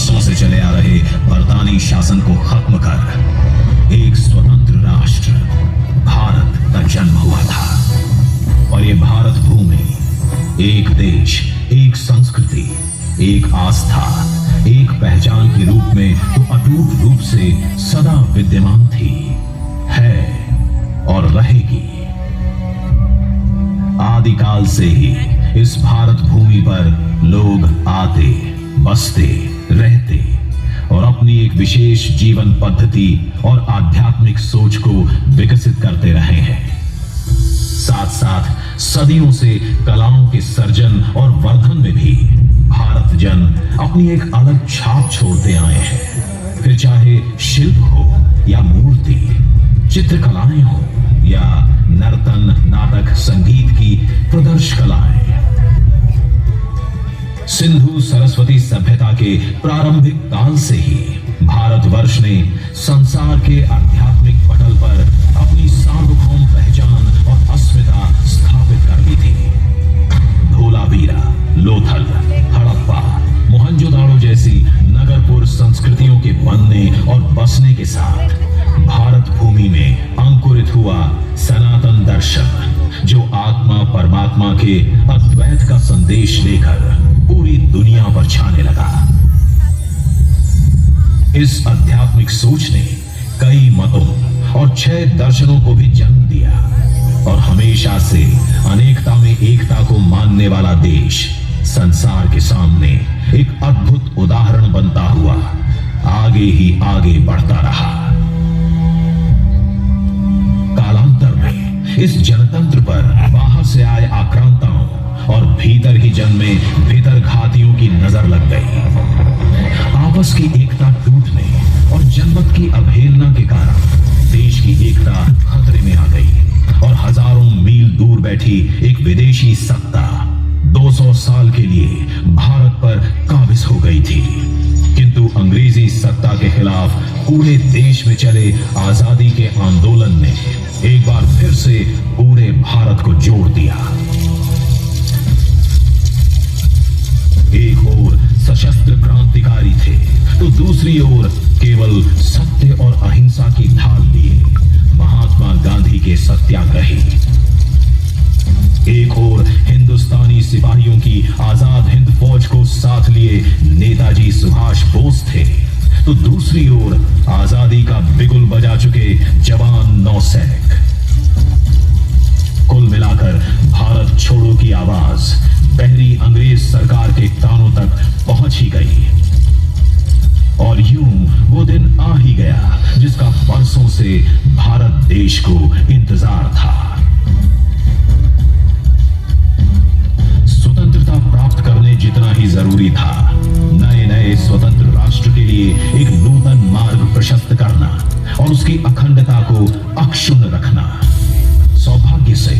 बरसों से चले आ रहे बरतानी शासन को खत्म कर एक स्वतंत्र राष्ट्र भारत का जन्म हुआ था। और ये भारत भूमि एक देश, एक संस्कृति, एक आस्था, एक पहचान के रूप में तो अटूट रूप से सदा विद्यमान थी, है और रहेगी। आदिकाल से ही इस भारत भूमि पर लोग आते, बसते, रहते और अपनी एक विशेष जीवन पद्धति और आध्यात्मिक सोच को विकसित करते रहे हैं। साथ साथ सदियों से कलाओं के सर्जन और वर्धन में भी भारत जन अपनी एक अलग छाप छोड़ते आए हैं। फिर चाहे शिल्प हो या मूर्ति, चित्रकलाएं हो या नर्तन, नाटक, संगीत की प्रदर्श कलाएं। सिंधु सरस्वती सभ्यता के प्रारंभिक काल से ही भारतवर्ष ने संसार के आध्यात्मिक पटल पर अपनी सार्वभौम पहचान और अस्मिता स्थापित कर दी थी। धोलावीरा, लोथल, हड़प्पा, मोहनजोदाड़ो जैसी नगरपुर संस्कृतियों के बनने और बसने के साथ भारत भूमि में अंकुरित हुआ सनातन दर्शन, जो आत्मा परमात्मा के अद्वैत का संदेश लेकर पूरी दुनिया पर छाने लगा। इस आध्यात्मिक सोच ने कई मतों और 6 दर्शनों को भी जन्म दिया और हमेशा से अनेकता में एकता को मानने वाला देश संसार के सामने एक अद्भुत उदाहरण बनता हुआ आगे ही आगे बढ़ता रहा। कालांतर में इस जनतंत्र पर बाहर से आए आक्रांताओं और भीतर ही जन्मे भीतर घातियों की नजर लग गई। आपस की एकता टूटने और जनमत की अवहेलना के कारण देश की एकता खतरे में आ गई और हजारों मील दूर बैठी एक विदेशी सत्ता 200 साल के लिए भारत पर काबिज हो गई थी। किंतु अंग्रेजी सत्ता के खिलाफ पूरे देश में चले आजादी के आंदोलन ने एक बार फिर से पूरे भारत को जोड़ दिया। एक ओर सशस्त्र क्रांतिकारी थे तो दूसरी ओर केवल सत्य और अहिंसा की ढाल लिए महात्मा गांधी के सत्याग्रही। एक ओर हिंदुस्तानी सिपाहियों की आजाद हिंद फौज को साथ लिए नेताजी सुभाष बोस थे तो दूसरी ओर आजादी का बिगुल बजा चुके जवान नौसैनिक। कुल मिलाकर भारत छोड़ो की आवाज पहली अंग्रेज सरकार के कानों तक पहुंच ही गई और यूं वो दिन आ ही गया जिसका बरसों से भारत देश को इंतजार था। स्वतंत्रता प्राप्त करने जितना ही जरूरी था, नए नए स्वतंत्र राष्ट्र के लिए एक नूतन मार्ग प्रशस्त करना और उसकी अखंडता को अक्षुण्ण रखना। सौभाग्य से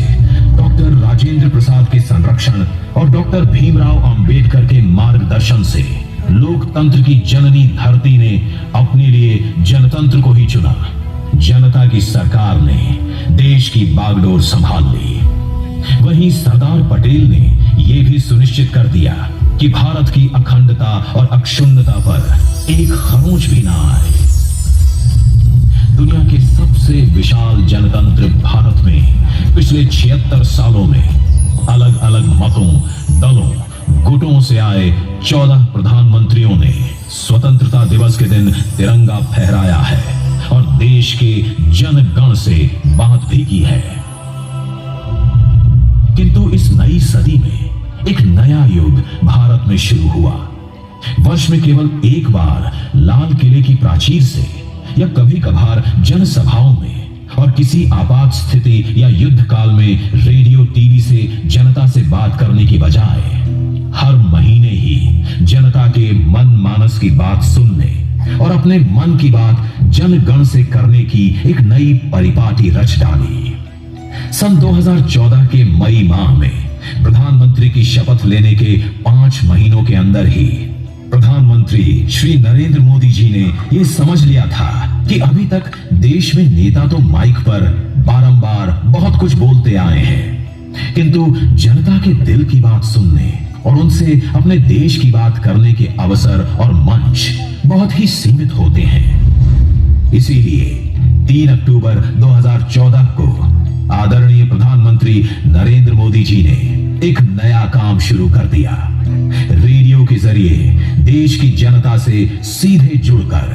डॉक्टर राजेंद्र प्रसाद के संरक्षण और डॉक्टर भीमराव अंबेडकर के मार्गदर्शन से लोकतंत्र की जननी धरती ने अपने लिए जनतंत्र को ही चुना। जनता की सरकार ने देश की बागडोर संभाल ली। वहीं सरदार पटेल ने यह भी सुनिश्चित कर दिया कि भारत की अखंडता और अक्षुण्णता पर एक खरोंच भी ना आए। दुनिया के सबसे विशाल जनतंत्र भारत में पिछले 76 सालों में अलग अलग मतों, दलों, गुटों से आए 14 प्रधानमंत्रियों ने स्वतंत्रता दिवस के दिन तिरंगा फहराया है और देश के जनगण से बात भी की है। किंतु इस नई सदी में एक नया युग भारत में शुरू हुआ। वर्ष में केवल एक बार लाल किले की प्राचीर से या कभी कभार जनसभाओं में और किसी आपात स्थिति या युद्ध काल में रेडियो टीवी से जनता से बात करने की बजाय हर महीने ही जनता के मन मानस की बात सुनने और अपने मन की बात जनगण से करने की एक नई परिपाटी रच डाली। सन 2014 के मई माह में प्रधानमंत्री की शपथ लेने के 5 महीनों के अंदर ही प्रधानमंत्री श्री नरेंद्र मोदी जी ने यह समझ लिया था कि अभी तक देश में नेता तो माइक पर बारंबार बहुत कुछ बोलते आए हैं, किंतु जनता के दिल की बात सुनने और उनसे अपने देश की बात करने के अवसर और मंच बहुत ही सीमित होते हैं। इसीलिए 3 अक्टूबर 2014 को आदरणीय प्रधानमंत्री नरेंद्र मोदी जी ने एक नया काम शुरू कर दिया। रेडियो के जरिए देश की जनता से सीधे जुड़कर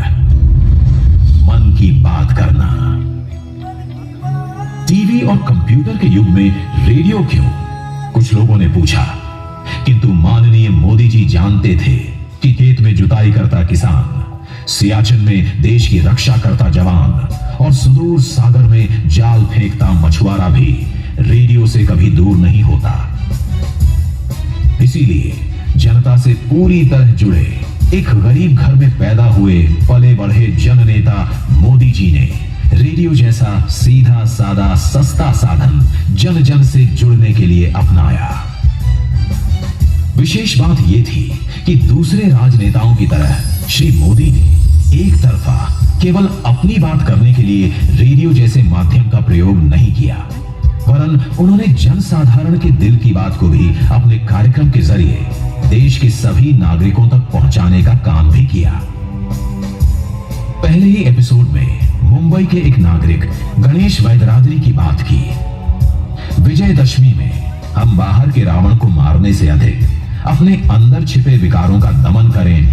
मन की बात करना। टीवी और कंप्यूटर के युग में रेडियो क्यों? कुछ लोगों ने पूछा, किंतु माननीय मोदी जी जानते थे कि खेत में जुताई करता किसान, सियाचिन में देश की रक्षा करता जवान और सुदूर सागर में जाल फेंकता मछुआरा भी रेडियो से कभी दूर नहीं होता। इसीलिए जनता से पूरी तरह जुड़े एक गरीब घर में पैदा हुए पले बढ़े जननेता मोदी जी ने रेडियो जैसा सीधा सादा सस्ता साधन जन जन से जुड़ने के लिए अपनाया। विशेष बात यह थी कि दूसरे राजनेताओं की तरह श्री मोदी ने एक तरफा केवल अपनी बात करने के लिए रेडियो जैसे माध्यम का प्रयोग नहीं किया, वरन उन्होंने जनसाधारण के दिल की बात को भी अपने कार्यक्रम के जरिए देश के सभी नागरिकों तक पहुंचाने का काम भी किया। पहले ही एपिसोड में मुंबई के एक नागरिक गणेश वैद्यराजरी की बात की। विजयदशमी में हम बाहर के रावण को मारने से अधिक अपने अंदर छिपे विकारों का दमन करें